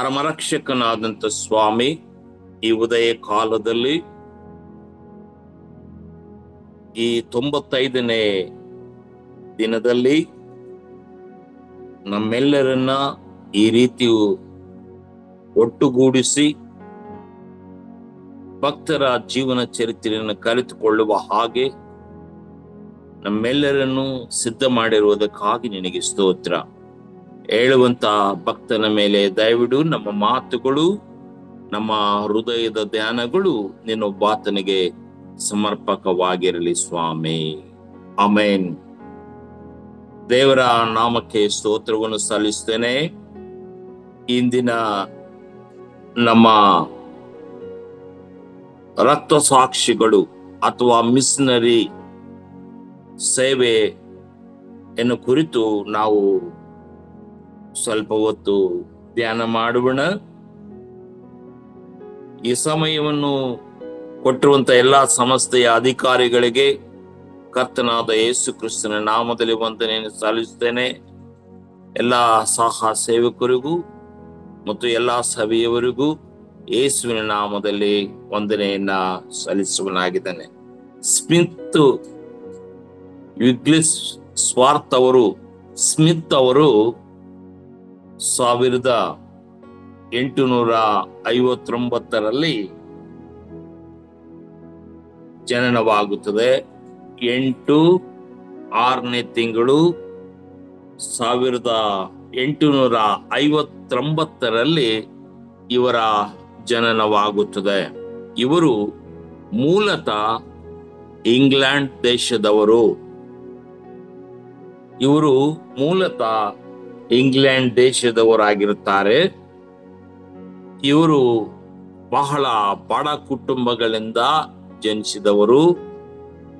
ಪರಮರಕ್ಷಕನಾದಂಥ ಸ್ವಾಮಿ ಈ ಉದಯ ಕಾಲದಲ್ಲಿ ಈ 95ನೇ ದಿನದಲ್ಲಿ ನಮ್ಮೆಲ್ಲರನ್ನ ಈ ರೀತಿ ಒಟ್ಟುಗೂಡಿಸಿ ಭಕ್ತರ ಜೀವನ ಚರಿತ್ರೆಯನ್ನು ಕಲಿತುಕೊಳ್ಳುವ ಹಾಗೆ ನಮ್ಮೆಲ್ಲರನ್ನು ಸಿದ್ಧ ಮಾಡಿರುವುದಕ್ಕಾಗಿ ನಿನಗೆ ಸ್ತೋತ್ರ. ಹೇಳುವಂತ ಭಕ್ತನ ಮೇಲೆ ದಯವಿಡು ನಮ್ಮ ಮಾತುಗಳು, ನಮ್ಮ ಹೃದಯದ ಧ್ಯಾನಗಳು ನಿನ್ನೊಬ್ಬಾತನಿಗೆ ಸಮರ್ಪಕವಾಗಿರಲಿ ಸ್ವಾಮಿ. ಆಮೆನ್. ದೇವರ ನಾಮಕ್ಕೆ ಸ್ತೋತ್ರವನ್ನು ಸಲ್ಲಿಸ್ತೇನೆ. ಇಂದಿನ ನಮ್ಮ ರಕ್ತ ಸಾಕ್ಷಿಗಳು ಅಥವಾ ಮಿಷನರಿ ಸೇವೆಯನ್ನು ಕುರಿತು ನಾವು ಸ್ವಲ್ಪ ಹೊತ್ತು ಧ್ಯಾನ ಮಾಡೋಣ. ಈ ಸಮಯವನ್ನು ಕೊಟ್ಟಿರುವಂತ ಎಲ್ಲಾ ಸಂಸ್ಥೆಯ ಅಧಿಕಾರಿಗಳಿಗೆ ಕರ್ತನಾದ ಯೇಸು ಕ್ರಿಸ್ತನ ನಾಮದಲ್ಲಿ ವಂದನೆಯನ್ನು ಸಲ್ಲಿಸುತ್ತೇನೆ. ಎಲ್ಲಾ ಸಹ ಸೇವಕರಿಗೂ ಮತ್ತು ಎಲ್ಲಾ ಸಭೆಯವರಿಗೂ ಯೇಸುವಿನ ನಾಮದಲ್ಲಿ ವಂದನೆಯನ್ನ ಸಲ್ಲಿಸುವನಾಗಿದ್ದಾನೆ. ಸ್ಮಿತ್ ವಿಗ್ಲಿಸ್ ಸ್ವಾರ್ಥ ಅವರು 1859ರಲ್ಲಿ ಜನನವಾಗುತ್ತದೆ. 8/6ನೇ ತಿಂಗಳು 1859ರಲ್ಲಿ ಇವರ ಜನನವಾಗುತ್ತದೆ. ಇವರು ಮೂಲತಃ ಇಂಗ್ಲೆಂಡ್ ದೇಶದವರಾಗಿರುತ್ತಾರೆ. ಇವರು ಬಹಳ ಬಡ ಕುಟುಂಬಗಳಿಂದ ಜನಿಸಿದವರು.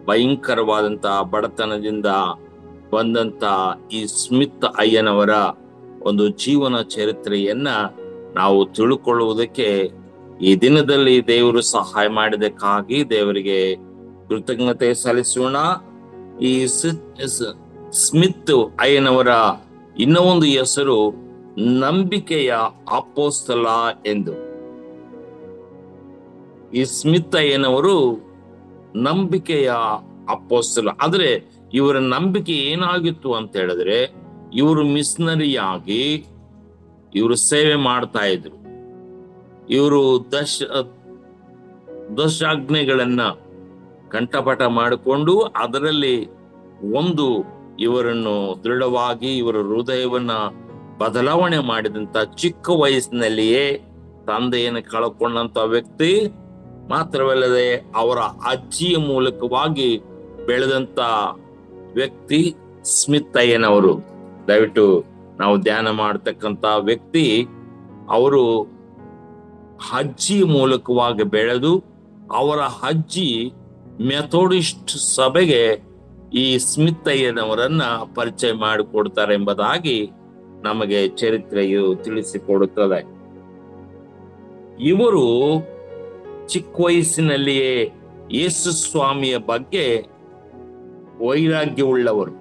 ಭಯಂಕರವಾದಂತಹ ಬಡತನದಿಂದ ಬಂದಂತ ಈ ಸ್ಮಿತ್ ಅಯ್ಯನವರ ಒಂದು ಜೀವನ ಚರಿತ್ರೆಯನ್ನ ನಾವು ತಿಳ್ಕೊಳ್ಳುವುದಕ್ಕೆ ಈ ದಿನದಲ್ಲಿ ದೇವರು ಸಹಾಯ ಮಾಡಿದಕ್ಕಾಗಿ ದೇವರಿಗೆ ಕೃತಜ್ಞತೆ ಸಲ್ಲಿಸೋಣ. ಈ ಸ್ಮಿತ್ ಅಯ್ಯನವರ ಇನ್ನೂ ಒಂದು ಹೆಸರು ನಂಬಿಕೆಯ ಅಪೊಸ್ತಲ ಎಂದು. ಈ ಸ್ಮಿತ್ ಅಯ್ಯನವರು ನಂಬಿಕೆಯ ಅಪೊಸ್ತಲ. ಆದ್ರೆ ಇವರ ನಂಬಿಕೆ ಏನಾಗಿತ್ತು ಅಂತ ಹೇಳಿದ್ರೆ, ಇವರು ಮಿಷನರಿಯಾಗಿ ಇವರು ಸೇವೆ ಮಾಡ್ತಾ ಇದ್ರು. ಇವರು ದಶಾಜ್ಞೆಗಳನ್ನ ಕಂಠಪಾಠ ಮಾಡಿಕೊಂಡು ಅದರಲ್ಲಿ ಒಂದು ಇವರನ್ನು ದೃಢವಾಗಿ ಇವರ ಹೃದಯವನ್ನ ಬದಲಾವಣೆ ಮಾಡಿದಂತ ಚಿಕ್ಕ ವಯಸ್ಸಿನಲ್ಲಿಯೇ ತಂದೆಯನ್ನು ಕಳ್ಕೊಂಡಂತ ವ್ಯಕ್ತಿ. ಮಾತ್ರವಲ್ಲದೆ ಅವರ ಅಜ್ಜಿಯ ಮೂಲಕವಾಗಿ ಬೆಳೆದಂತ ವ್ಯಕ್ತಿ ಸ್ಮಿತ್ ಅಯ್ಯನವರು. ದಯವಿಟ್ಟು ನಾವು ಧ್ಯಾನ ಮಾಡತಕ್ಕಂತ ವ್ಯಕ್ತಿ ಅವರು ಅಜ್ಜಿಯ ಮೂಲಕವಾಗಿ ಬೆಳೆದು ಅವರ ಅಜ್ಜಿ ಮೆಥೋಡಿಸ್ಟ್ ಸಭೆಗೆ ಈ ಸ್ಮಿತ್ ಅಯ್ಯನವರನ್ನ ಪರಿಚಯ ಮಾಡಿಕೊಡ್ತಾರೆ ಎಂಬುದಾಗಿ ನಮಗೆ ಚರಿತ್ರೆಯು ತಿಳಿಸಿಕೊಡುತ್ತದೆ. ಇವರು ಚಿಕ್ಕ ವಯಸ್ಸಿನಲ್ಲಿಯೇ ಯೇಸು ಸ್ವಾಮಿಯ ಬಗ್ಗೆ ವೈರಾಗ್ಯವುಳ್ಳವರು.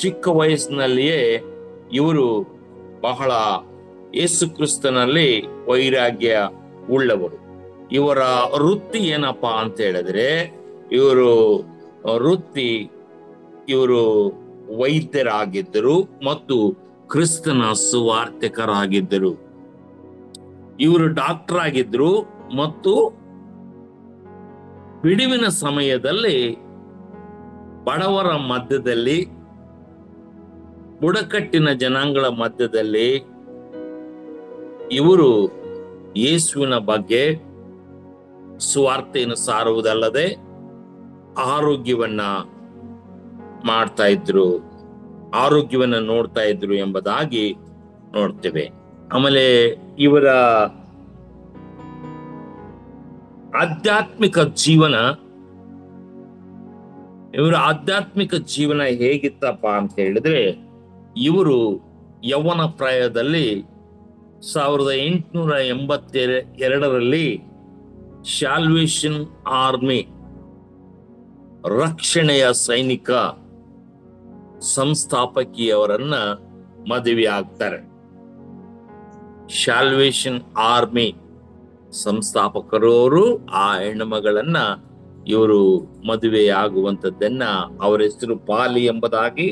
ಚಿಕ್ಕ ವಯಸ್ಸಿನಲ್ಲಿಯೇ ಇವರು ಬಹಳ ಯೇಸು ಕ್ರಿಸ್ತನಲ್ಲಿ ವೈರಾಗ್ಯ ಉಳ್ಳವರು. ಇವರ ವೃತ್ತಿ ಏನಪ್ಪಾ ಅಂತ ಹೇಳಿದ್ರೆ, ಇವರು ವೈದ್ಯರಾಗಿದ್ದರು ಮತ್ತು ಕ್ರಿಸ್ತನ ಸುವಾರ್ತಿಕರಾಗಿದ್ದರು. ಇವರು ಡಾಕ್ಟರ್ ಆಗಿದ್ರು ಮತ್ತು ಬಿಡುವಿನ ಸಮಯದಲ್ಲಿ ಬಡವರ ಮಧ್ಯದಲ್ಲಿ, ಬುಡಕಟ್ಟಿನ ಜನಾಂಗಗಳ ಮಧ್ಯದಲ್ಲಿ ಇವರು ಯೇಸುವಿನ ಬಗ್ಗೆ ಸುವಾರ್ತೆಯನ್ನು ಸಾರುವುದಲ್ಲದೆ ಆರೋಗ್ಯವನ್ನ ಮಾಡ್ತಾ ಇದ್ರು, ಆರೋಗ್ಯವನ್ನ ನೋಡ್ತಾ ಇದ್ರು ಎಂಬುದಾಗಿ ನೋಡ್ತೇವೆ. ಆಮೇಲೆ ಇವರ ಆಧ್ಯಾತ್ಮಿಕ ಜೀವನ ಹೇಗಿತ್ತಪ್ಪ ಅಂತ ಹೇಳಿದ್ರೆ, ಇವರು ಯೌವನ ಪ್ರಾಯದಲ್ಲಿ 1882ರಲ್ಲಿ ಶಾಲ್ವೇಷನ್ ಆರ್ಮಿ ರಕ್ಷಣೆಯ ಸೈನಿಕ ಸಂಸ್ಥಾಪಕಿಯವರನ್ನ ಮದುವೆ ಆಗ್ತಾರೆ. ಶಾಲ್ವೇಷನ್ ಆರ್ಮಿ ಸಂಸ್ಥಾಪಕರವರು ಆ ಹೆಣ್ಣು ಮಗಳನ್ನ ಇವರು ಮದುವೆ ಆಗುವಂತದ್ದನ್ನ, ಅವರ ಹೆಸರು ಪಾಲಿ ಎಂಬುದಾಗಿ,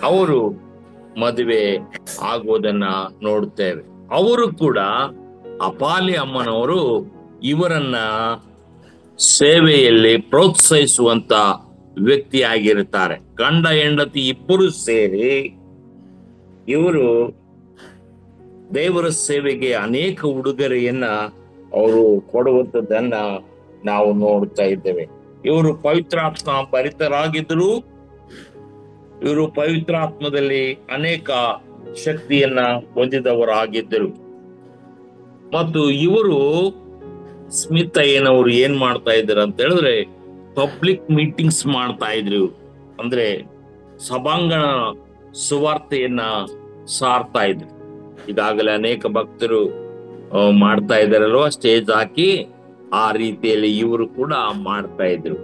ಅವರು ಮದುವೆ ಆಗುವುದನ್ನ ನೋಡುತ್ತೇವೆ. ಅವರು ಕೂಡ ಅಪಾಲಿ ಅಮ್ಮನವರು ಇವರನ್ನ ಸೇವೆಯಲ್ಲಿ ಪ್ರೋತ್ಸಾಹಿಸುವಂತ ವ್ಯಕ್ತಿಯಾಗಿರುತ್ತಾರೆ. ಗಂಡ ಹೆಂಡತಿ ಇಬ್ಬರು ಸೇರಿ ಇವರು ದೇವರ ಸೇವೆಗೆ ಅನೇಕ ಉಡುಗೊರೆಯನ್ನ ಅವರು ಕೊಡುವಂಥದ್ದನ್ನ ನಾವು ನೋಡ್ತಾ ಇದ್ದೇವೆ. ಇವರು ಪವಿತ್ರಾತ್ಮ ಭರಿತರಾಗಿದ್ರು. ಇವರು ಪವಿತ್ರಾತ್ಮದಲ್ಲಿ ಅನೇಕ ಶಕ್ತಿಯನ್ನ ಹೊಂದಿದವರಾಗಿದ್ದರು. ಮತ್ತು ಇವರು ಸ್ಮಿತ್ ಅಯ್ಯನವರು ಏನ್ ಮಾಡ್ತಾ ಇದ್ರು ಅಂತ ಹೇಳಿದ್ರೆ, ಪಬ್ಲಿಕ್ ಮೀಟಿಂಗ್ಸ್ ಮಾಡ್ತಾ ಇದ್ರು. ಅಂದ್ರೆ ಸಭಾಂಗಣ ಸುವಾರ್ತೆಯನ್ನ ಸಾರ್ತಾ ಇದ್ರು. ಈಗಾಗಲೇ ಅನೇಕ ಭಕ್ತರು ಮಾಡ್ತಾ ಇದ್ದಾರಲ್ವ, ಸ್ಟೇಜ್ ಹಾಕಿ. ಆ ರೀತಿಯಲ್ಲಿ ಇವರು ಕೂಡ ಮಾಡ್ತಾ ಇದ್ರು.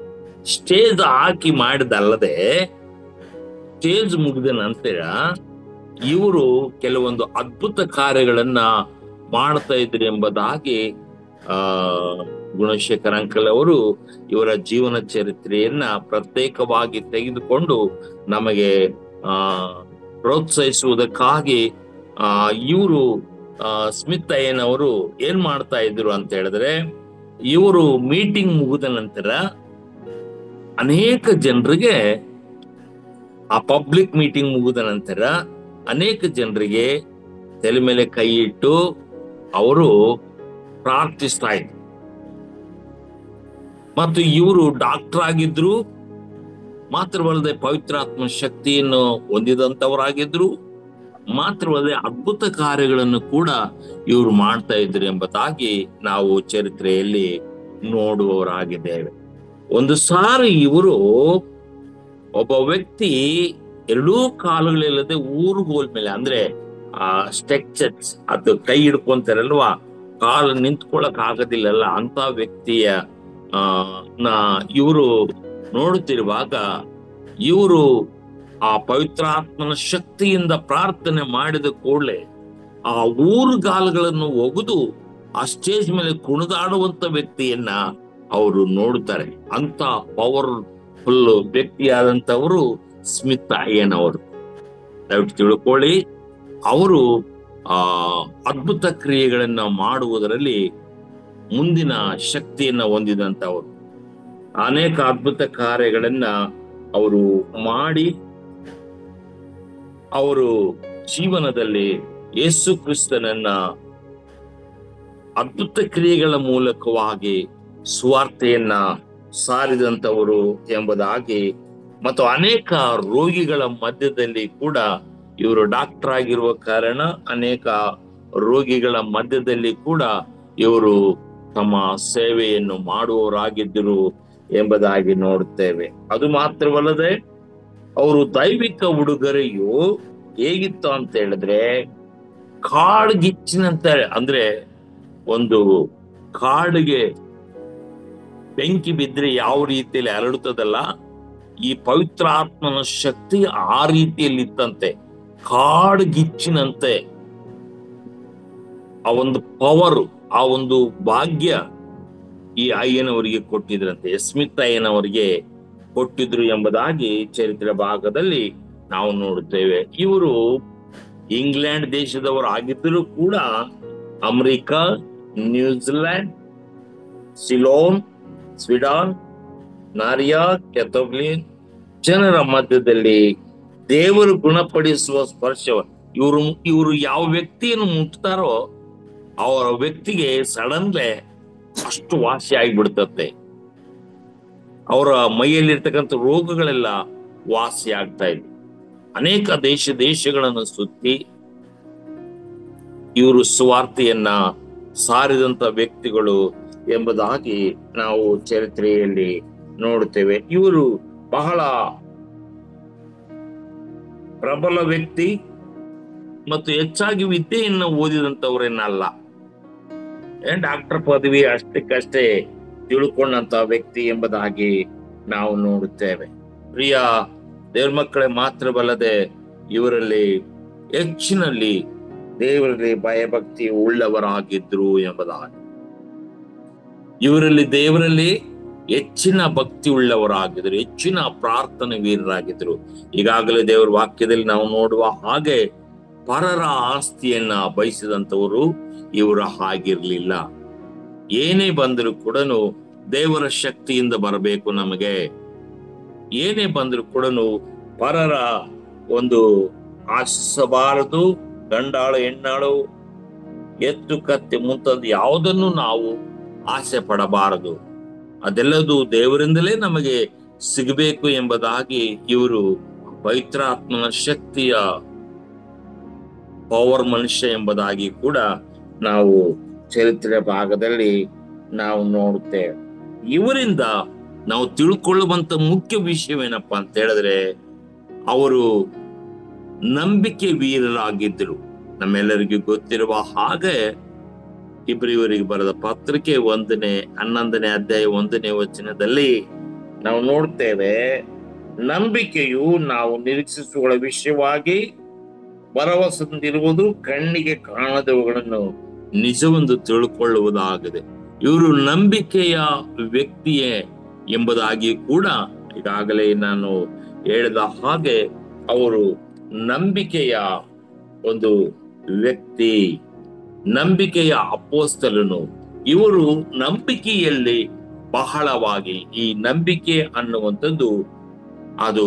ಸ್ಟೇಜ್ ಹಾಕಿ ಮಾಡಿದಲ್ಲದೆ, ಸ್ಟೇಜ್ ಮುಗಿದ ನಂತರ ಇವರು ಕೆಲವೊಂದು ಅದ್ಭುತ ಕಾರ್ಯಗಳನ್ನ ಮಾಡ್ತಾ ಇದ್ರು ಎಂಬುದಾಗಿ ಗುಣಶೇಖರ್ ಅಂಕಲ್ ಅವರು ಇವರ ಜೀವನ ಚರಿತ್ರೆಯನ್ನ ಪ್ರತ್ಯೇಕವಾಗಿ ತೆಗೆದುಕೊಂಡು ನಮಗೆ ಪ್ರೋತ್ಸಾಹಿಸುವುದಕ್ಕಾಗಿ ಇವರು ಸ್ಮಿತ್ ಅಯ್ಯನವರು ಏನ್ ಮಾಡ್ತಾ ಇದ್ರು ಅಂತ ಹೇಳಿದ್ರೆ, ಇವರು ಮೀಟಿಂಗ್ ಮುಗಿದ ನಂತರ ಅನೇಕ ಜನರಿಗೆ, ಆ ಪಬ್ಲಿಕ್ ಮೀಟಿಂಗ್ ಮುಗಿದ ನಂತರ ಅನೇಕ ಜನರಿಗೆ ತಲೆ ಮೇಲೆ ಕೈ ಇಟ್ಟು ಅವರು ಪ್ರಾರ್ಥಿಸ್ತಾ ಇದ್ರು. ಮತ್ತು ಇವರು ಡಾಕ್ಟರ್ ಆಗಿದ್ರು, ಮಾತ್ರವಲ್ಲದೆ ಪವಿತ್ರಾತ್ಮ ಶಕ್ತಿಯನ್ನು ಹೊಂದಿದಂತವರಾಗಿದ್ರು, ಮಾತ್ರವಲ್ಲದೆ ಅದ್ಭುತ ಕಾರ್ಯಗಳನ್ನು ಕೂಡ ಇವರು ಮಾಡ್ತಾ ಇದ್ರು ಎಂಬುದಾಗಿ ನಾವು ಚರಿತ್ರೆಯಲ್ಲಿ ನೋಡುವವರಾಗಿದ್ದೇವೆ. ಒಂದು ಸಾರಿ ಇವರು, ಒಬ್ಬ ವ್ಯಕ್ತಿ ಎರಡೂ ಕಾಲುಗಳಿಲ್ಲದೆ ಊರಿಗೆ ಹೋದ್ಮೇಲೆ, ಅಂದ್ರೆ ಆ ಸ್ಟ್ರೆಚರ್ಸ್, ಅದು ಕೈ ಹಿಡ್ಕೊಂತಾರಲ್ವಾ, ಕಾಲು ನಿಂತ್ಕೊಳ್ಳಕ್ ಆಗೋದಿಲ್ಲಲ್ಲ, ಅಂತ ವ್ಯಕ್ತಿಯ ಇವರು ನೋಡುತ್ತಿರುವಾಗ ಇವರು ಆ ಪವಿತ್ರಾತ್ಮನ ಶಕ್ತಿಯಿಂದ ಪ್ರಾರ್ಥನೆ ಮಾಡಿದ ಕೂಡಲೇ ಆ ಊರುಗಾಲುಗಳನ್ನು ಒಗೆದು ಆ ಸ್ಟೇಜ್ ಮೇಲೆ ಕುಣಿದಾಡುವಂತ ವ್ಯಕ್ತಿಯನ್ನ ಅವರು ನೋಡುತ್ತಾರೆ. ಅಂತ ಪವರ್ಫುಲ್ ವ್ಯಕ್ತಿಯಾದಂತವರು ಸ್ಮಿತ್ ಅಯ್ಯನವರು. ದಯವಿಟ್ಟು ತಿಳ್ಕೊಳ್ಳಿ, ಅವರು ಅದ್ಭುತ ಕ್ರಿಯೆಗಳನ್ನ ಮಾಡುವುದರಲ್ಲಿ ಮುಂದಿನ ಶಕ್ತಿಯನ್ನ ಹೊಂದಿದಂತವರು. ಅನೇಕ ಅದ್ಭುತ ಕಾರ್ಯಗಳನ್ನ ಅವರು ಮಾಡಿ ಅವರು ಜೀವನದಲ್ಲಿ ಯೇಸು ಕ್ರಿಸ್ತನನ್ನ ಅದ್ಭುತ ಕ್ರಿಯೆಗಳ ಮೂಲಕವಾಗಿ ಸುವಾರ್ತೆಯನ್ನ ಸಾರಿದಂತವರು ಎಂಬುದಾಗಿ, ಮತ್ತು ಅನೇಕ ರೋಗಿಗಳ ಮಧ್ಯದಲ್ಲಿ ಕೂಡ ಇವರು ಡಾಕ್ಟರ್ ಆಗಿರುವ ಕಾರಣ ಅನೇಕ ರೋಗಿಗಳ ಮಧ್ಯದಲ್ಲಿ ಕೂಡ ಇವರು ತಮ್ಮ ಸೇವೆಯನ್ನು ಮಾಡುವವರಾಗಿದ್ದರು ಎಂಬುದಾಗಿ ನೋಡುತ್ತೇವೆ. ಅದು ಮಾತ್ರವಲ್ಲದೆ ಅವರು ದೈವಿಕ ಉಡುಗೊರೆಯು ಹೇಗಿತ್ತು ಅಂತ ಹೇಳಿದ್ರೆ, ಕಾಡ್ಗಿಚ್ಚಿನಂತ, ಅಂದ್ರೆ ಒಂದು ಕಾಡಿಗೆ ಬೆಂಕಿ ಬಿದ್ರೆ ಯಾವ ರೀತಿಯಲ್ಲಿ ಹರಡುತ್ತದಲ್ಲ, ಈ ಪವಿತ್ರಾತ್ಮನ ಶಕ್ತಿ ಆ ರೀತಿಯಲ್ಲಿ ಇತ್ತಂತೆ. ಕಾಡ್ಗಿಚ್ಚಿನಂತೆ ಆ ಒಂದು ಪವರ್, ಆ ಒಂದು ಭಾಗ್ಯ ಈ ಅಯ್ಯನವರಿಗೆ ಕೊಟ್ಟಿದ್ರಂತೆ, ಸ್ಮಿತ್ ಅಯ್ಯನವರಿಗೆ ಕೊಟ್ಟಿದ್ರು ಎಂಬುದಾಗಿ ಚರಿತ್ರೆ ಭಾಗದಲ್ಲಿ ನಾವು ನೋಡುತ್ತೇವೆ. ಇವರು ಇಂಗ್ಲೆಂಡ್ ದೇಶದವರು ಆಗಿದ್ದರೂ ಕೂಡ ಅಮೆರಿಕ, ನ್ಯೂಜಿಲೆಂಡ್, ಸಿಲೋನ್, ಸ್ವೀಡನ್, ನಾರಿಯಾ, ಕೆಥೋಲಿನ್ ಜನರ ಮಧ್ಯದಲ್ಲಿ ದೇವರು ಗುಣಪಡಿಸುವ ಸ್ಪರ್ಶ, ಇವರು ಯಾವ ವ್ಯಕ್ತಿಯನ್ನು ಮುಟ್ತಾರೋ ಅವರ ವ್ಯಕ್ತಿಗೆ ಸಡನ್ಲೇ ಅಷ್ಟು ವಾಸಿ ಆಗಿಬಿಡ್ತತೆ. ಅವರ ಮೈಯಲ್ಲಿರ್ತಕ್ಕಂಥ ರೋಗಗಳೆಲ್ಲ ವಾಸಿ ಆಗ್ತಾ ಇದೆ. ಅನೇಕ ದೇಶಗಳನ್ನು ಸುತ್ತಿ ಇವರು ಸುವಾರ್ತೆಯನ್ನ ಸಾರಿದಂತ ವ್ಯಕ್ತಿಗಳು ಎಂಬುದಾಗಿ ನಾವು ಚರಿತ್ರೆಯಲ್ಲಿ ನೋಡುತ್ತೇವೆ. ಇವರು ಬಹಳ ಪ್ರಬಲ ವ್ಯಕ್ತಿ ಮತ್ತು ಹೆಚ್ಚಾಗಿ ವಿದ್ಯೆಯನ್ನು ಓದಿದಂತವರೇನಲ್ಲ, ಡಾಕ್ಟರ್ ಪದವಿ ಅಷ್ಟಕ್ಕಷ್ಟೇ ತಿಳ್ಕೊಂಡಂತ ವ್ಯಕ್ತಿ ಎಂಬುದಾಗಿ ನಾವು ನೋಡುತ್ತೇವೆ. ಪ್ರಿಯ ದೇವ್ರ ಮಕ್ಕಳೇ ಮಾತ್ರವಲ್ಲದೆ ಇವರಲ್ಲಿ ಹೆಚ್ಚಿನಲ್ಲಿ ದೇವರಲ್ಲಿ ಭಯಭಕ್ತಿ ಉಳ್ಳವರಾಗಿದ್ರು ಎಂಬುದಾಗಿ. ಇವರಲ್ಲಿ ದೇವರಲ್ಲಿ ಹೆಚ್ಚಿನ ಭಕ್ತಿ ಉಳ್ಳವರಾಗಿದ್ರು, ಹೆಚ್ಚಿನ ಪ್ರಾರ್ಥನೆ ವೀರರಾಗಿದ್ರು. ಈಗಾಗಲೇ ದೇವರ ವಾಕ್ಯದಲ್ಲಿ ನಾವು ನೋಡುವ ಹಾಗೆ ಪರರ ಆಸ್ತಿಯನ್ನ ಬಯಸಿದಂಥವರು ಇವರು ಆಗಿರ್ಲಿಲ್ಲ. ಏನೇ ಬಂದರೂ ಕೂಡ ದೇವರ ಶಕ್ತಿಯಿಂದ ಬರಬೇಕು. ನಮಗೆ ಏನೇ ಬಂದರೂ ಕೂಡ ಪರರ ಒಂದು ಆಶಿಸಬಾರದು. ಗಂಡಾಳು ಹೆಣ್ಣಾಳು ಎತ್ತು ಕತ್ತಿ ಮುಂತಾದ ಯಾವುದನ್ನು ನಾವು ಆಸೆ ಪಡಬಾರದು. ಅದೆಲ್ಲದು ದೇವರಿಂದಲೇ ನಮಗೆ ಸಿಗಬೇಕು ಎಂಬುದಾಗಿ ಇವರು ಪವಿತ್ರಾತ್ಮನ ಶಕ್ತಿಯ ಪವರ್ ಮನುಷ್ಯ ಎಂಬುದಾಗಿ ಕೂಡ ನಾವು ಚರಿತ್ರೆ ಭಾಗದಲ್ಲಿ ನಾವು ನೋಡುತ್ತೇವೆ. ಇವರಿಂದ ನಾವು ತಿಳ್ಕೊಳ್ಳುವಂತ ಮುಖ್ಯ ವಿಷಯವೇನಪ್ಪಾ ಅಂತ ಹೇಳಿದ್ರೆ, ಅವರು ನಂಬಿಕೆ ವೀರರಾಗಿದ್ದರು. ನಮ್ಮೆಲ್ಲರಿಗೂ ಗೊತ್ತಿರುವ ಹಾಗೆ ಇಬ್ರಿಯವರಿಗೆ ಬರೆದ ಪತ್ರಿಕೆ 11ನೇ ಅಧ್ಯಾಯ 1ನೇ ವಚನದಲ್ಲಿ ನಾವು ನೋಡ್ತೇವೆ, ನಂಬಿಕೆಯು ನಾವು ನಿರೀಕ್ಷಿಸುವ ವಿಷಯವಾಗಿ ಭರವಸೆಂದಿರುವುದು, ಕಣ್ಣಿಗೆ ಕಾಣದವುಗಳನ್ನು ನಿಜವೆಂದು ತಿಳ್ಕೊಳ್ಳುವುದಾಗಿದೆ. ಇವರು ನಂಬಿಕೆಯ ವ್ಯಕ್ತಿಯೇ ಎಂಬುದಾಗಿ ಕೂಡ ಈಗಾಗಲೇ ನಾನು ಹೇಳಿದ ಹಾಗೆ ಅವರು ನಂಬಿಕೆಯ ಒಂದು ವ್ಯಕ್ತಿ, ನಂಬಿಕೆಯ ಅಪೊಸ್ತಲನು. ಇವರು ನಂಬಿಕೆಯಲ್ಲಿ ಬಹಳವಾಗಿ, ಈ ನಂಬಿಕೆ ಅನ್ನುವಂಥದ್ದು ಅದು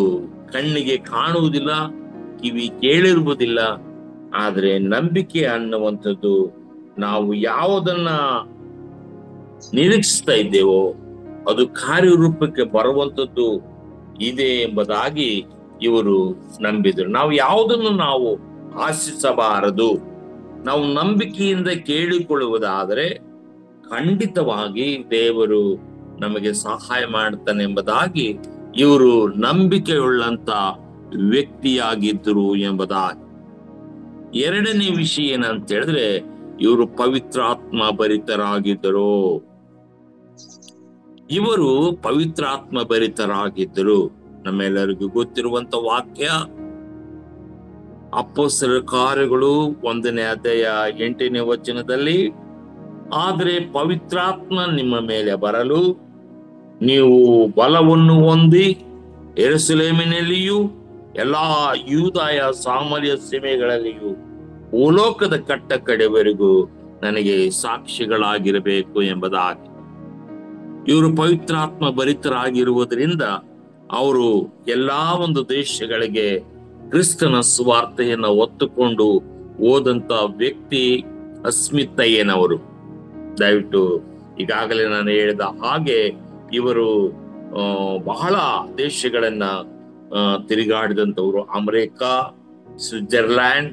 ಕಣ್ಣಿಗೆ ಕಾಣುವುದಿಲ್ಲ, ಕಿವಿ ಕೇಳಿರುವುದಿಲ್ಲ. ಆದ್ರೆ ನಂಬಿಕೆ ಅನ್ನುವಂಥದ್ದು ನಾವು ಯಾವುದನ್ನ ನಿರೀಕ್ಷಿಸ್ತಾ ಇದ್ದೇವೋ ಅದು ಕಾರ್ಯರೂಪಕ್ಕೆ ಬರುವಂಥದ್ದು ಇದೆ ಎಂಬುದಾಗಿ ಇವರು ನಂಬಿದರು. ನಾವು ಯಾವುದನ್ನು ನಾವು ಆಶಿಸಬಾರದು. ನಾವು ನಂಬಿಕೆಯಿಂದ ಕೇಳಿಕೊಳ್ಳುವುದಾದರೆ ಖಂಡಿತವಾಗಿ ದೇವರು ನಮಗೆ ಸಹಾಯ ಮಾಡ್ತಾನೆ ಎಂಬುದಾಗಿ ಇವರು ನಂಬಿಕೆಯುಳ್ಳಂತ ವ್ಯಕ್ತಿಯಾಗಿದ್ದರು ಎಂಬುದಾಗಿ. ಎರಡನೇ ವಿಷಯ ಏನಂತ ಹೇಳಿದ್ರೆ, ಇವರು ಪವಿತ್ರಾತ್ಮ ಭರಿತರಾಗಿದ್ದರು. ಇವರು ಪವಿತ್ರಾತ್ಮ ಭರಿತರಾಗಿದ್ದರು. ನಮ್ಮೆಲ್ಲರಿಗೂ ಗೊತ್ತಿರುವಂತ ವಾಕ್ಯ ಅಪೊಸ್ತಲರ ಕಾರ್ಯಗಳು 1ನೇ ಅಧ್ಯಾಯ 8ನೇ ವಚನದಲ್ಲಿ, ಆದರೆ ಪವಿತ್ರಾತ್ಮ ನಿಮ್ಮ ಮೇಲೆ ಬರಲು ನೀವು ಬಲವನ್ನು ಹೊಂದಿ ಯೆರೂಸಲೇಮಿನಲ್ಲಿಯೂ ಎಲ್ಲಾ ಯೂದಾಯ ಸಾಮರ್ಯ ಸೀಮೆಗಳಲ್ಲಿಯೂ ಭೂಲೋಕದ ಕಟ್ಟ ಕಡೆವರೆಗೂ ನನಗೆ ಸಾಕ್ಷಿಗಳಾಗಿರಬೇಕು ಎಂಬುದಾಗಿ. ಇವರು ಪವಿತ್ರಾತ್ಮ ಭರಿತರಾಗಿರುವುದರಿಂದ ಅವರು ಎಲ್ಲಾ ಒಂದು ದೇಶಗಳಿಗೆ ಕ್ರಿಸ್ತನ ಸುವಾರ್ತೆಯನ್ನ ಹೊತ್ತುಕೊಂಡು ಹೋದಂತ ವ್ಯಕ್ತಿ ಸ್ಮಿತ್-ಅಯ್ಯನವರು. ದಯವಿಟ್ಟು ಈಗಾಗಲೇ ನಾನು ಹೇಳಿದ ಹಾಗೆ ಇವರು ಬಹಳ ದೇಶಗಳನ್ನ ತಿರುಗಾಡಿದಂಥವರು. ಅಮೆರಿಕಾ, ಸ್ವಿಟ್ಜರ್ಲ್ಯಾಂಡ್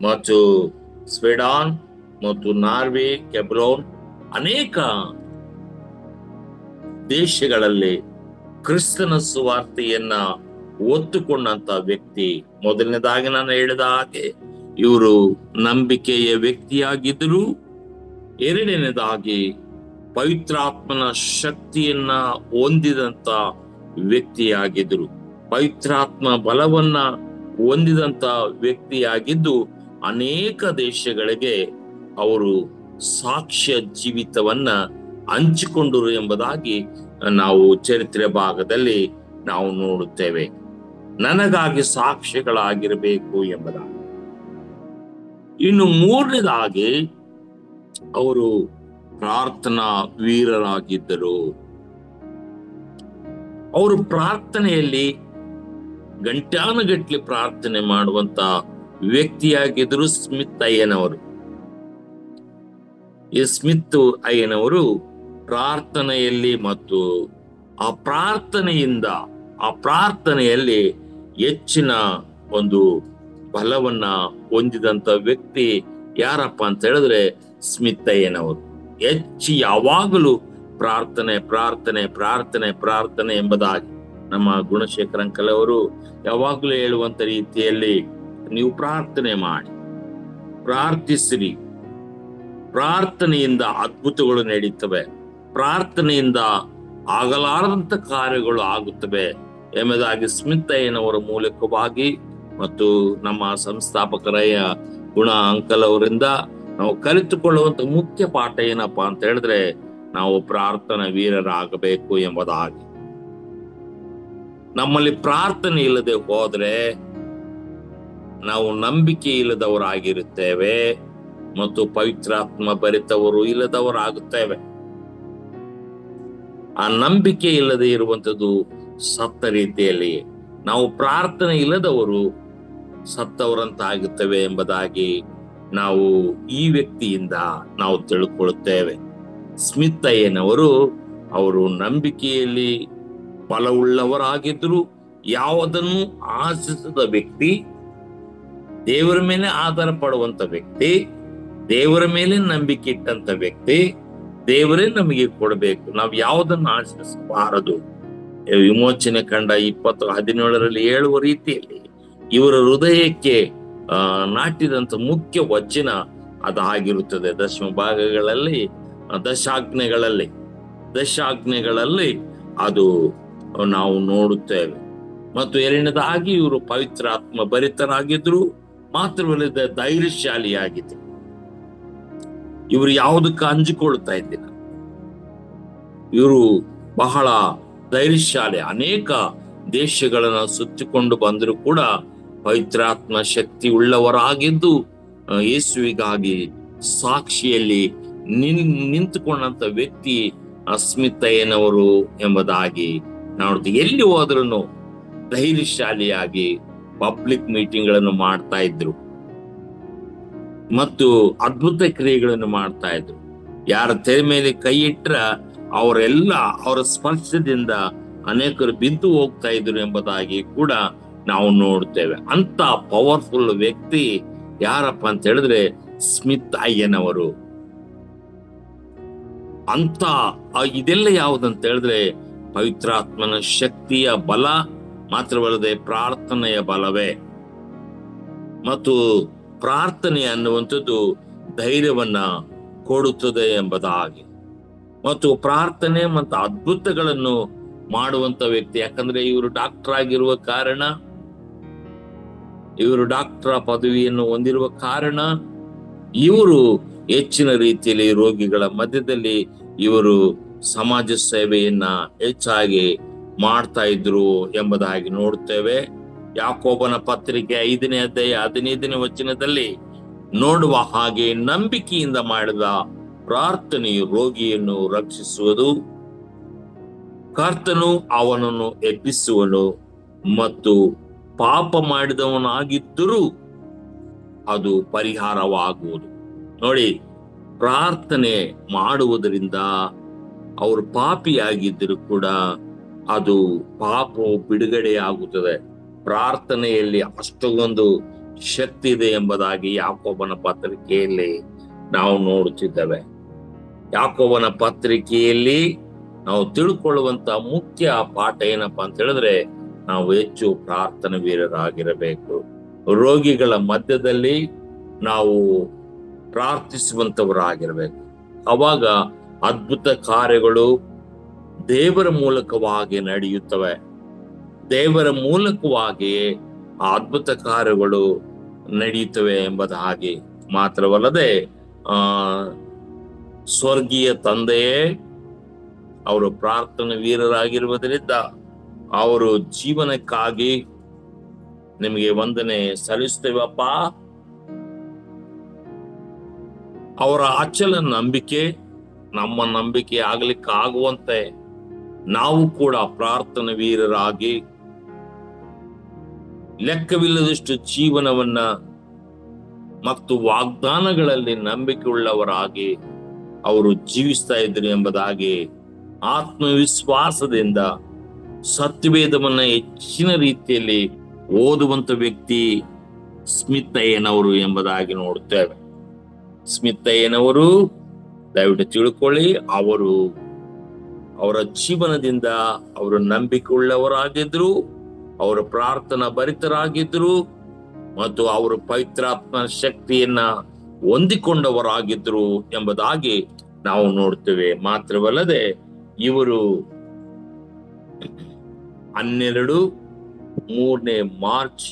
ಮತ್ತು ಸ್ವೀಡನ್ ಮತ್ತು ನಾರ್ವೆ, ಕೆಬ್ರೋನ್, ಅನೇಕ ದೇಶಗಳಲ್ಲಿ ಕ್ರಿಸ್ತನ ಸುವಾರ್ತೆಯನ್ನ ಒತ್ತುಕೊಂಡಂತ ವ್ಯಕ್ತಿ. ಮೊದಲನೇದಾಗಿ ನಾನು ಹೇಳಿದ ಹಾಗೆ ಇವರು ನಂಬಿಕೆಯ ವ್ಯಕ್ತಿಯಾಗಿದ್ದರು. ಎರಡನೇದಾಗಿ ಪವಿತ್ರಾತ್ಮನ ಶಕ್ತಿಯನ್ನ ಹೊಂದಿದಂತ ವ್ಯಕ್ತಿಯಾಗಿದ್ದರು. ಪವಿತ್ರಾತ್ಮ ಬಲವನ್ನ ಹೊಂದಿದಂತ ವ್ಯಕ್ತಿಯಾಗಿದ್ದು ಅನೇಕ ದೇಶಗಳಿಗೆ ಅವರು ಸಾಕ್ಷ್ಯ ಜೀವಿತವನ್ನ ಹಂಚಿಕೊಂಡರು ಎಂಬುದಾಗಿ ನಾವು ಚರಿತ್ರೆ ಭಾಗದಲ್ಲಿ ನಾವು ನೋಡುತ್ತೇವೆ. ನನಗಾಗಿ ಸಾಕ್ಷಿಗಳಾಗಿರಬೇಕು ಎಂಬುದಾಗಿ. ಇನ್ನು ಮೂರನೇದಾಗಿ ಅವರು ಪ್ರಾರ್ಥನಾ ವೀರರಾಗಿದ್ದರು. ಅವರು ಪ್ರಾರ್ಥನೆಯಲ್ಲಿ ಗಂಟಾನುಗಟ್ಲೆ ಪ್ರಾರ್ಥನೆ ಮಾಡುವಂತ ವ್ಯಕ್ತಿಯಾಗಿದ್ದರು ಸ್ಮಿತ್-ಅಯ್ಯನವರು. ಈ ಸ್ಮಿತ್-ಅಯ್ಯನವರು ಪ್ರಾರ್ಥನೆಯಲ್ಲಿ ಮತ್ತು ಆ ಪ್ರಾರ್ಥನೆಯಲ್ಲಿ ಹೆಚ್ಚಿನ ಒಂದು ಬಲವನ್ನ ಹೊಂದಿದಂತ ವ್ಯಕ್ತಿ ಯಾರಪ್ಪ ಅಂತ ಹೇಳಿದ್ರೆ ಸ್ಮಿತ್-ಅಯ್ಯನವರು. ಯಾವಾಗಲೂ ಪ್ರಾರ್ಥನೆ ಪ್ರಾರ್ಥನೆ ಪ್ರಾರ್ಥನೆ ಪ್ರಾರ್ಥನೆ ಎಂಬುದಾಗಿ ನಮ್ಮ ಗುಣಶೇಖರ್ ಅಂಕಲ್ ಅವರು ಯಾವಾಗಲೂ ಹೇಳುವಂತ ರೀತಿಯಲ್ಲಿ ನೀವು ಪ್ರಾರ್ಥನೆ ಮಾಡಿ, ಪ್ರಾರ್ಥಿಸಿರಿ. ಪ್ರಾರ್ಥನೆಯಿಂದ ಅದ್ಭುತಗಳು ನಡೀತವೆ, ಪ್ರಾರ್ಥನೆಯಿಂದ ಆಗಲಾರದಂತ ಕಾರ್ಯಗಳು ಆಗುತ್ತವೆ ಎಂಬುದಾಗಿ ಸ್ಮಿತ್-ಅಯ್ಯನವರ ಮೂಲಕವಾಗಿ ಮತ್ತು ನಮ್ಮ ಸಂಸ್ಥಾಪಕರಾಯ ಗುಣ ಅಂಕಲ್ ಅವರಿಂದ ನಾವು ಕಲಿತುಕೊಳ್ಳುವಂತ ಮುಖ್ಯ ಪಾಠ ಏನಪ್ಪಾ ಅಂತ ಹೇಳಿದ್ರೆ, ನಾವು ಪ್ರಾರ್ಥನಾ ವೀರರಾಗಬೇಕು ಎಂಬುದಾಗಿ. ನಮ್ಮಲ್ಲಿ ಪ್ರಾರ್ಥನೆ ಇಲ್ಲದೆ ಹೋದ್ರೆ ನಾವು ನಂಬಿಕೆ ಇಲ್ಲದವರಾಗಿರುತ್ತೇವೆ ಮತ್ತು ಪವಿತ್ರಾತ್ಮ ಭರಿತವರು ಇಲ್ಲದವರಾಗುತ್ತೇವೆ. ಆ ನಂಬಿಕೆ ಇಲ್ಲದೆ ಇರುವಂತದ್ದು ಸತ್ತ ರೀತಿಯಲ್ಲಿ. ನಾವು ಪ್ರಾರ್ಥನೆ ಇಲ್ಲದವರು ಸತ್ತವರಂತಾಗುತ್ತೇವೆ ಎಂಬುದಾಗಿ ನಾವು ಈ ವ್ಯಕ್ತಿಯಿಂದ ನಾವು ತಿಳ್ಕೊಳ್ಳುತ್ತೇವೆ. ಸ್ಮಿತ್ ಅಯ್ಯನವರು ಅವರು ನಂಬಿಕೆಯಲ್ಲಿ ಬಲವುಳ್ಳವರಾಗಿದ್ರು, ಯಾವುದನ್ನು ಆಶಿಸದ ವ್ಯಕ್ತಿ, ದೇವರ ಮೇಲೆ ಆಧಾರ ಪಡುವಂತ ವ್ಯಕ್ತಿ, ದೇವರ ಮೇಲೆ ನಂಬಿಕೆ ಇಟ್ಟಂತ ವ್ಯಕ್ತಿ. ದೇವರೇ ನಮಗೆ ಕೊಡಬೇಕು, ನಾವು ಯಾವುದನ್ನು ಆಶಿಸಬಾರದು. ವಿಮೋಚನೆ ಕಂಡ 20:17 ಹೇಳುವ ರೀತಿಯಲ್ಲಿ ಇವರ ಹೃದಯಕ್ಕೆ ನಾಟಿದಂತ ಮುಖ್ಯ ವಚನ ಅದಾಗಿರುತ್ತದೆ. ದಶಮ ಭಾಗಗಳಲ್ಲಿ, ದಶಾಜ್ಞೆಗಳಲ್ಲಿ ಅದು ನಾವು ನೋಡುತ್ತೇವೆ. ಮತ್ತು ಎರಡನೇದಾಗಿ ಇವರು ಪವಿತ್ರಾತ್ಮ ಭರಿತರಾಗಿದ್ರು, ಮಾತ್ರವಲ್ಲದೆ ಧೈರ್ಯಶಾಲಿಯಾಗಿದ್ರು. ಇವರು ಯಾವುದಕ್ಕೆ ಅಂಜಿಕೊಳ್ತಾ ಇದ್ದಿಲ್ಲ. ಇವರು ಬಹಳ ಧೈರ್ಯಶಾಲಿ. ಅನೇಕ ದೇಶಗಳನ್ನ ಸುತ್ತಿಕೊಂಡು ಬಂದರೂ ಕೂಡ ಪವಿತ್ರಾತ್ಮ ಶಕ್ತಿ ಉಳ್ಳವರಾಗಿದ್ದು ಯೇಸುವಿಗಾಗಿ ಸಾಕ್ಷಿಯಲ್ಲಿ ನಿಂತುಕೊಂಡಂತ ವ್ಯಕ್ತಿ ಸ್ಮಿತ್ ಅಯ್ಯನವರು ಎಂಬುದಾಗಿ ನೋಡ್ತೀವಿ. ಎಲ್ಲಿ ಹೋದ್ರೂ ಧೈರ್ಯಶಾಲಿಯಾಗಿ ಪಬ್ಲಿಕ್ ಮೀಟಿಂಗ್ ಗಳನ್ನು ಮಾಡ್ತಾ ಇದ್ರು ಮತ್ತು ಅದ್ಭುತ ಕ್ರಿಯೆಗಳನ್ನು ಮಾಡ್ತಾ ಇದ್ರು. ಯಾರ ತೆರೆ ಮೇಲೆ ಕೈ ಇಟ್ರ ಅವರೆಲ್ಲ ಅವರ ಸ್ಪರ್ಶದಿಂದ ಅನೇಕರು ಬಿದ್ದು ಹೋಗ್ತಾ ಇದ್ರು ಎಂಬುದಾಗಿ ಕೂಡ ನಾವು ನೋಡ್ತೇವೆ. ಅಂತ ಪವರ್ಫುಲ್ ವ್ಯಕ್ತಿ ಯಾರಪ್ಪ ಅಂತ ಹೇಳಿದ್ರೆ ಸ್ಮಿತ್ ಅಯ್ಯನವರು. ಅಂತ ಇದೆಲ್ಲ ಯಾವುದಂತ ಹೇಳಿದ್ರೆ ಪವಿತ್ರಾತ್ಮನ ಶಕ್ತಿಯ ಬಲ, ಮಾತ್ರವಲ್ಲದೆ ಪ್ರಾರ್ಥನೆಯ ಬಲವೇ. ಮತ್ತು ಪ್ರಾರ್ಥನೆ ಅನ್ನುವಂಥದ್ದು ಧೈರ್ಯವನ್ನ ಕೊಡುತ್ತದೆ ಎಂಬುದಾಗಿ. ಮತ್ತು ಪ್ರಾರ್ಥನೆ ಮತ್ತು ಅದ್ಭುತಗಳನ್ನು ಮಾಡುವಂತ ವ್ಯಕ್ತಿ. ಯಾಕಂದ್ರೆ ಇವರು ಡಾಕ್ಟರ್ ಆಗಿರುವ ಕಾರಣ, ಇವರು ಡಾಕ್ಟರ್ ಪದವಿಯನ್ನು ಹೊಂದಿರುವ ಕಾರಣ ಇವರು ಹೆಚ್ಚಿನ ರೀತಿಯಲ್ಲಿ ರೋಗಿಗಳ ಮಧ್ಯದಲ್ಲಿ ಇವರು ಸಮಾಜ ಸೇವೆಯನ್ನ ಹೆಚ್ಚಾಗಿ ಮಾಡ್ತಾ ಇದ್ರು ಎಂಬುದಾಗಿ ನೋಡುತ್ತೇವೆ. ಯಾಕೋಬನ ಪತ್ರಿಕೆ 5ನೇ ಅಧ್ಯಾಯ 15ನೇ ವಚನದಲ್ಲಿ ನೋಡುವ ಹಾಗೆ ನಂಬಿಕೆಯಿಂದ ಮಾಡಿದ ಪ್ರಾರ್ಥನೆಯು ರೋಗಿಯನ್ನು ರಕ್ಷಿಸುವುದು, ಕರ್ತನು ಅವನನ್ನು ಎಬ್ಬಿಸುವನು, ಮತ್ತು ಪಾಪ ಮಾಡಿದವನಾಗಿದ್ದರೂ ಅದು ಪರಿಹಾರವಾಗುವುದು. ನೋಡಿ, ಪ್ರಾರ್ಥನೆ ಮಾಡುವುದರಿಂದ ಅವರು ಪಾಪಿಯಾಗಿದ್ದರೂ ಕೂಡ ಅದು ಪಾಪವು ಬಿಡುಗಡೆ ಆಗುತ್ತದೆ. ಪ್ರಾರ್ಥನೆಯಲ್ಲಿ ಅಷ್ಟೊಂದು ಶಕ್ತಿ ಇದೆ ಎಂಬುದಾಗಿ ಯಾಕೋಬನ ಪತ್ರಿಕೆಯಲ್ಲಿ ನಾವು ನೋಡುತ್ತಿದ್ದೇವೆ. ಯಾಕೋಬನ ಪತ್ರಿಕೆಯಲ್ಲಿ ನಾವು ತಿಳ್ಕೊಳ್ಳುವಂತ ಮುಖ್ಯ ಪಾಠ ಏನಪ್ಪಾ ಅಂತ ಹೇಳಿದ್ರೆ, ನಾವು ಹೆಚ್ಚು ಪ್ರಾರ್ಥನಾ ವೀರರಾಗಿರಬೇಕು. ರೋಗಿಗಳ ಮಧ್ಯದಲ್ಲಿ ನಾವು ಪ್ರಾರ್ಥಿಸುವಂತವರಾಗಿರ್ಬೇಕು. ಅವಾಗ ಅದ್ಭುತ ಕಾರ್ಯಗಳು ದೇವರ ಮೂಲಕವಾಗಿ ನಡೆಯುತ್ತವೆ. ದೇವರ ಮೂಲಕವಾಗಿ ಆ ಅದ್ಭುತ ಕಾರ್ಯಗಳು ನಡೆಯುತ್ತವೆ ಎಂಬುದಾಗಿ ಮಾತ್ರವಲ್ಲದೆ ಸ್ವರ್ಗೀಯ ತಂದೆಯೇ ಅವರು ಪ್ರಾರ್ಥನಾ ವೀರರಾಗಿರುವುದರಿಂದ ಅವರು ಜೀವನಕ್ಕಾಗಿ ನಿಮಗೆ ವಂದನೆ ಸಲ್ಲಿಸ್ತೇವಪ್ಪ. ಅವರ ಅಚಲ ನಂಬಿಕೆ ನಮ್ಮ ನಂಬಿಕೆ ಆಗ್ಲಿಕ್ಕೆ ಆಗುವಂತೆ ನಾವು ಕೂಡ ಪ್ರಾರ್ಥನಾ ವೀರರಾಗಿ ಲೆಕ್ಕವಿಲ್ಲದಷ್ಟು ಜೀವನವನ್ನ ಮತ್ತು ವಾಗ್ದಾನಗಳಲ್ಲಿ ನಂಬಿಕೆ ಉಳ್ಳವರಾಗಿ ಅವರು ಜೀವಿಸ್ತಾ ಇದ್ರು ಎಂಬುದಾಗಿ ಆತ್ಮವಿಶ್ವಾಸದಿಂದ ಸತ್ಯವೇದವನ್ನ ಹೆಚ್ಚಿನ ರೀತಿಯಲ್ಲಿ ಓದುವಂತ ವ್ಯಕ್ತಿ ಸ್ಮಿತ್ ಅಯ್ಯನವರು ಎಂಬುದಾಗಿ ನೋಡುತ್ತೇವೆ. ಸ್ಮಿತ್ ಅಯ್ಯನವರು ದಯವಿಟ್ಟು ತಿಳ್ಕೊಳ್ಳಿ, ಅವರ ಜೀವನದಿಂದ ಅವರು ನಂಬಿಕೆ ಉಳ್ಳವರಾಗಿದ್ರು, ಅವರು ಪ್ರಾರ್ಥನಾ ಭರಿತರಾಗಿದ್ರು ಮತ್ತು ಅವರು ಪವಿತ್ರಾತ್ಮ ಶಕ್ತಿಯನ್ನ ಹೊಂದಿಕೊಂಡವರಾಗಿದ್ರು ಎಂಬುದಾಗಿ ನಾವು ನೋಡ್ತೇವೆ. ಮಾತ್ರವಲ್ಲದೆ ಇವರು 12/3 ಮಾರ್ಚ್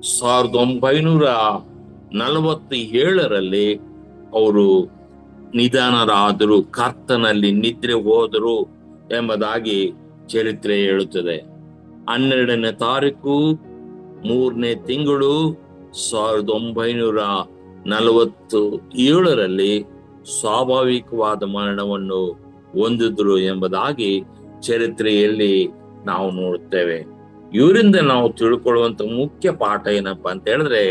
1947ರಲ್ಲಿ ಅವರು ನಿಧನರಾದರು, ಕರ್ತನಲ್ಲಿ ನಿದ್ರೆ ಹೋದರು ಎಂಬುದಾಗಿ ಚರಿತ್ರೆ ಹೇಳುತ್ತದೆ. 12ನೇ ತಾರೀಕು 3ನೇ ತಿಂಗಳು 1947ರಲ್ಲಿ ಸ್ವಾಭಾವಿಕವಾದ ಮರಣವನ್ನು ಹೊಂದಿದ್ರು ಎಂಬುದಾಗಿ ಚರಿತ್ರೆಯಲ್ಲಿ ನಾವು ನೋಡುತ್ತೇವೆ. ಇವರಿಂದ ನಾವು ತಿಳ್ಕೊಳ್ಳುವಂತ ಮುಖ್ಯ ಪಾಠ ಏನಪ್ಪಾ ಅಂತ ಹೇಳಿದ್ರೆ,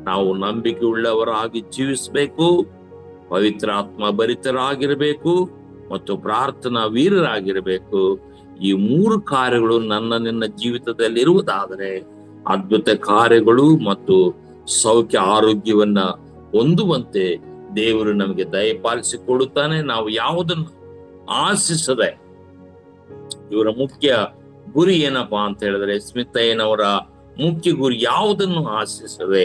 ನಾವು ನಂಬಿಕೆ ಉಳ್ಳವರಾಗಿ ಜೀವಿಸಬೇಕು, ಪವಿತ್ರಾತ್ಮ ಭರಿತರಾಗಿರಬೇಕು ಮತ್ತು ಪ್ರಾರ್ಥನಾ ವೀರರಾಗಿರಬೇಕು. ಈ 3 ಕಾರ್ಯಗಳು ನಿನ್ನ ಜೀವಿತದಲ್ಲಿ ಇರುವುದಾದರೆ ಅದ್ಭುತ ಕಾರ್ಯಗಳು ಮತ್ತು ಸೌಖ್ಯ ಆರೋಗ್ಯವನ್ನ ಹೊಂದುವಂತೆ ದೇವರು ನಮಗೆ ದಯಪಾಲಿಸಿಕೊಡುತ್ತಾನೆ. ನಾವು ಯಾವುದನ್ನು ಆಶಿಸದೆ, ಇವರ ಮುಖ್ಯ ಗುರಿ ಏನಪ್ಪಾ ಅಂತ ಹೇಳಿದ್ರೆ, ಸ್ಮಿತ್ ಅಯ್ಯನವರ ಮುಖ್ಯ ಗುರಿ ಯಾವುದನ್ನು ಆಶಿಸದೆ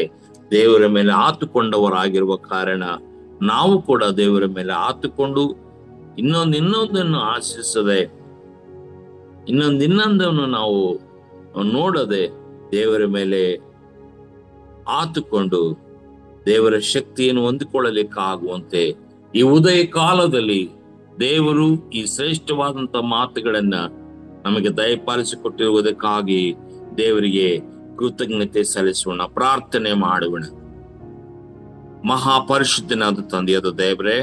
ದೇವರ ಮೇಲೆ ಆತುಕೊಂಡವರಾಗಿರುವ ಕಾರಣ ನಾವು ಕೂಡ ದೇವರ ಮೇಲೆ ಆತುಕೊಂಡು ಇನ್ನೊಂದನ್ನು ಆಶಿಸದೆ, ಇನ್ನೊಂದನ್ನು ನಾವು ನೋಡದೆ ದೇವರ ಮೇಲೆ ಆತುಕೊಂಡು ದೇವರ ಶಕ್ತಿಯನ್ನು ಹೊಂದಿಕೊಳ್ಳಲಿಕ್ಕಾಗುವಂತೆ ಈ ಉದಯ ಕಾಲದಲ್ಲಿ ದೇವರು ಈ ಶ್ರೇಷ್ಠವಾದಂತ ಮಾತುಗಳನ್ನ ನಮಗೆ ದಯಪಾಲಿಸಿಕೊಟ್ಟಿರುವುದಕ್ಕಾಗಿ ದೇವರಿಗೆ ಕೃತಜ್ಞತೆ ಸಲ್ಲಿಸೋಣ, ಪ್ರಾರ್ಥನೆ ಮಾಡೋಣ. ಮಹಾಪರಿಶುದ್ಧನಾದ ತಂದೆಯಾದ ದೇವರೇ,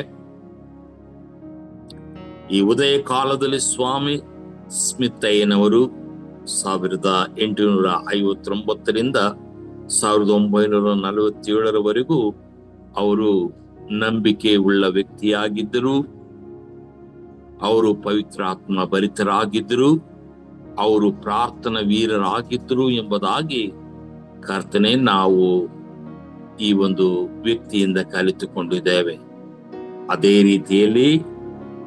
ಈ ಉದಯ ಕಾಲದಲ್ಲಿ ಸ್ವಾಮಿ ಸ್ಮಿತ್ ಅಯ್ಯನವರು 1859ರಿಂದ 1947ರವರೆಗೂ ಅವರು ನಂಬಿಕೆ ಉಳ್ಳ ವ್ಯಕ್ತಿಯಾಗಿದ್ದರು. ಅವರು ಪವಿತ್ರಾತ್ಮ ಭರಿತರಾಗಿದ್ದರು, ಅವರು ಪ್ರಾರ್ಥನಾ ವೀರರಾಗಿದ್ದರು ಎಂಬುದಾಗಿ ಕರ್ತನೆ ನಾವು ಈ ಒಂದು ವ್ಯಕ್ತಿಯಿಂದ ಕಲಿತುಕೊಂಡಿದ್ದೇವೆ. ಅದೇ ರೀತಿಯಲ್ಲಿ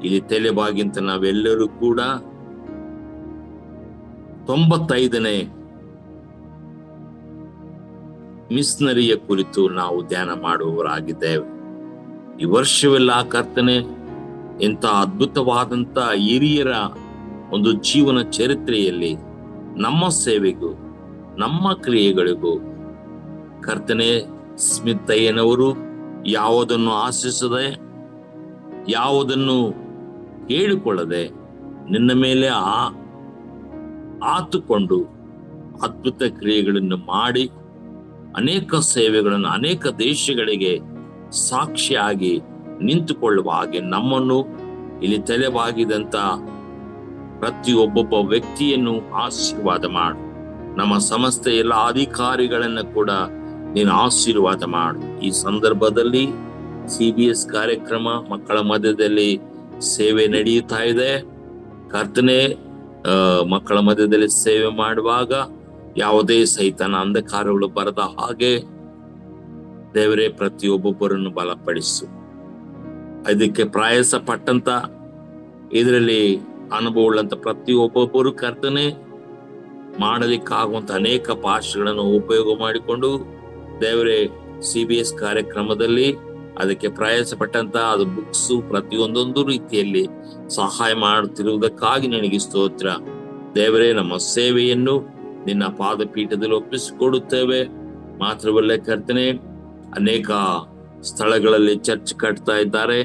ಇಲ್ಲಿ ತಲೆಬಾಗಿಂತ ನಾವೆಲ್ಲರೂ ಕೂಡ 95ನೇ ಮಿಷನರಿಯ ಕುರಿತು ನಾವು ಧ್ಯಾನ ಮಾಡುವವರಾಗಿದ್ದೇವೆ. ಈ ವರ್ಷವೆಲ್ಲ ಕರ್ತನೆ ಇಂಥ ಅದ್ಭುತವಾದಂತ ಹಿರಿಯರ ಒಂದು ಜೀವನ ಚರಿತ್ರೆಯಲ್ಲಿ ನಮ್ಮ ಸೇವೆಗೂ ನಮ್ಮ ಕ್ರಿಯೆಗಳಿಗೂ ಕರ್ತನೆ ಸ್ಮಿತ್ ಅಯ್ಯನವರು ಯಾವುದನ್ನು ಆಶಿಸದೆ, ಯಾವುದನ್ನು ಹೇಳಿಕೊಳ್ಳದೆ ನಿನ್ನ ಮೇಲೆ ಆತುಕೊಂಡು ಅದ್ಭುತ ಕ್ರಿಯೆಗಳನ್ನು ಮಾಡಿ ಅನೇಕ ಸೇವೆಗಳನ್ನು ಅನೇಕ ದೇಶಗಳಿಗೆ ಸಾಕ್ಷಿಯಾಗಿ ನಿಂತುಕೊಳ್ಳುವ ಹಾಗೆ ನಮ್ಮನ್ನು ಇಲ್ಲಿ ತಲೆಬಾಗಿದಂತ ಪ್ರತಿಯೊಬ್ಬೊಬ್ಬ ವ್ಯಕ್ತಿಯನ್ನು ಆಶೀರ್ವಾದ ಮಾಡು. ನಮ್ಮ ಸಮಸ್ತ ಎಲ್ಲ ಅಧಿಕಾರಿಗಳನ್ನ ಕೂಡ ನೀನು ಆಶೀರ್ವಾದ ಮಾಡು. ಈ ಸಂದರ್ಭದಲ್ಲಿ CBS ಕಾರ್ಯಕ್ರಮ ಮಕ್ಕಳ ಮಧ್ಯದಲ್ಲಿ ಸೇವೆ ನಡೆಯುತ್ತಾ ಇದೆ. ಕರ್ತನೆ, ಮಕ್ಕಳ ಮಧ್ಯದಲ್ಲಿ ಸೇವೆ ಮಾಡುವಾಗ ಯಾವುದೇ ಸೈತಾನ ಅಂಧಕಾರಗಳು ಬರದ ಹಾಗೆ ದೇವರೇ ಪ್ರತಿಯೊಬ್ಬೊಬ್ಬರನ್ನು ಬಲಪಡಿಸು. ಇದಕ್ಕೆ ಪ್ರಯಾಸ ಪಟ್ಟಂತ ಇದರಲ್ಲಿ ಅನುಭವವುಳ್ಳಂತ ಪ್ರತಿಯೊಬ್ಬೊಬ್ಬರು ಕರ್ತನೆ ಮಾಡಲಿಕ್ಕಾಗುವಂತ ಅನೇಕ ಭಾಷೆಗಳನ್ನು ಉಪಯೋಗ ಮಾಡಿಕೊಂಡು ದೇವರೇ CBS ಕಾರ್ಯಕ್ರಮದಲ್ಲಿ ಅದಕ್ಕೆ ಪ್ರಯಾಸ ಪಟ್ಟಂತ ಅದು ಬುಕ್ಸು ಪ್ರತಿಯೊಂದೊಂದು ರೀತಿಯಲ್ಲಿ ಸಹಾಯ ಮಾಡುತ್ತಿರುವುದಕ್ಕಾಗಿ ನಿನಗೆ ಸ್ತೋತ್ರ. ದೇವರೇ, ನಮ್ಮ ಸೇವೆಯನ್ನು ನಿನ್ನ ಪಾದಪೀಠದಲ್ಲಿ ಒಪ್ಪಿಸಿಕೊಡುತ್ತೇವೆ. ಮಾತ್ರವಲ್ಲ ಕರ್ತನೆ, ಅನೇಕ ಸ್ಥಳಗಳಲ್ಲಿ ಚರ್ಚ್ ಕಟ್ತಾ ಇದ್ದಾರೆ.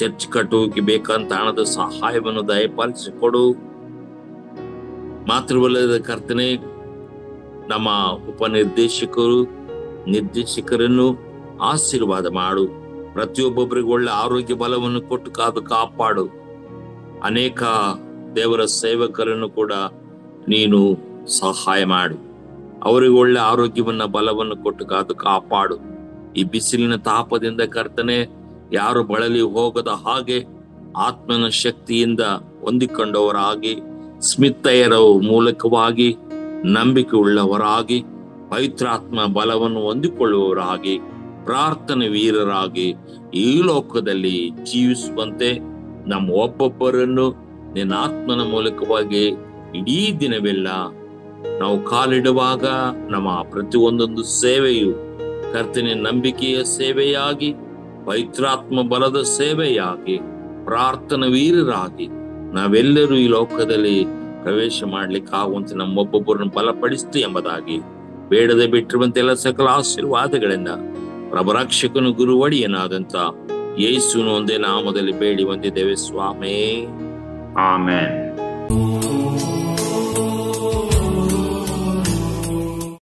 ಚರ್ಚ್ ಕಟ್ಟುವಿಕೆ ಬೇಕಂತ ಹಣದ ಸಹಾಯವನ್ನು ದಯಪಾಲಿಸಿಕೊಡು. ಮಾತ್ರವಲ್ಲದ ಕರ್ತನೆ, ನಮ್ಮ ನಿರ್ದೇಶಕರನ್ನು ಆಶೀರ್ವಾದ ಮಾಡು. ಪ್ರತಿಯೊಬ್ಬೊಬ್ಬರಿಗೆ ಒಳ್ಳೆ ಆರೋಗ್ಯ ಬಲವನ್ನು ಕೊಟ್ಟು ಕಾಪಾಡು. ಅನೇಕ ದೇವರ ಸೇವಕರನ್ನು ಕೂಡ ನೀನು ಸಹಾಯ ಮಾಡು. ಅವರಿಗೆ ಒಳ್ಳೆ ಆರೋಗ್ಯವನ್ನ ಬಲವನ್ನು ಕೊಟ್ಟು ಕಾಪಾಡು. ಈ ಬಿಸಿಲಿನ ತಾಪದಿಂದ ಕರ್ತನೆ ಯಾರು ಬಳಲಿ ಹೋಗದ ಹಾಗೆ ಆತ್ಮನ ಶಕ್ತಿಯಿಂದ ಹೊಂದಿಕೊಂಡವರಾಗಿ, ಸ್ಮಿತ್ ಅಯ್ಯರ ಮೂಲಕವಾಗಿ ನಂಬಿಕೆ ಉಳ್ಳವರಾಗಿ, ಪವಿತ್ರಾತ್ಮ ಬಲವನ್ನು ಹೊಂದಿಕೊಳ್ಳುವವರಾಗಿ, ಪ್ರಾರ್ಥನೆ ವೀರರಾಗಿ ಈ ಲೋಕದಲ್ಲಿ ಜೀವಿಸುವಂತೆ ನಮ್ಮ ಒಬ್ಬೊಬ್ಬರನ್ನು ನಿನ್ನ ಆತ್ಮನ ಮೂಲಕವಾಗಿ ಇಡೀ ದಿನವೆಲ್ಲ ನಾವು ಕಾಲಿಡುವಾಗ ನಮ್ಮ ಪ್ರತಿಯೊಂದೊಂದು ಸೇವೆಯು ಕರ್ತನೆ ನಂಬಿಕೆಯ ಸೇವೆಯಾಗಿ, ಪವಿತ್ರಾತ್ಮ ಬಲದ ಸೇವೆಯಾಗಿ, ಪ್ರಾರ್ಥನಾ ವೀರರಾಗಿ ನಾವೆಲ್ಲರೂ ಈ ಲೋಕದಲ್ಲಿ ಪ್ರವೇಶ ಮಾಡ್ಲಿಕ್ಕೆ ಆಗುವಂತೆ ನಮ್ಮೊಬ್ಬೊಬ್ಬರನ್ನು ಬಲಪಡಿಸ್ತು ಎಂಬುದಾಗಿ ಬೇಡದೆ ಬಿಟ್ಟಿರುವಂತೆಲ್ಲ ಸಕಲ ಆಶೀರ್ವಾದಗಳಿಂದ ಪ್ರಭರಕ್ಷಕನು ಗುರುವಡಿಯನಾದಂತ ಯೇಸುವಿನ ಒಂದೇ ನಾಮದಲ್ಲಿ ಬೇಡಿ ಹೊಂದಿದ್ದೇವೆ ಸ್ವಾಮಿ. ಆಮೆನ್.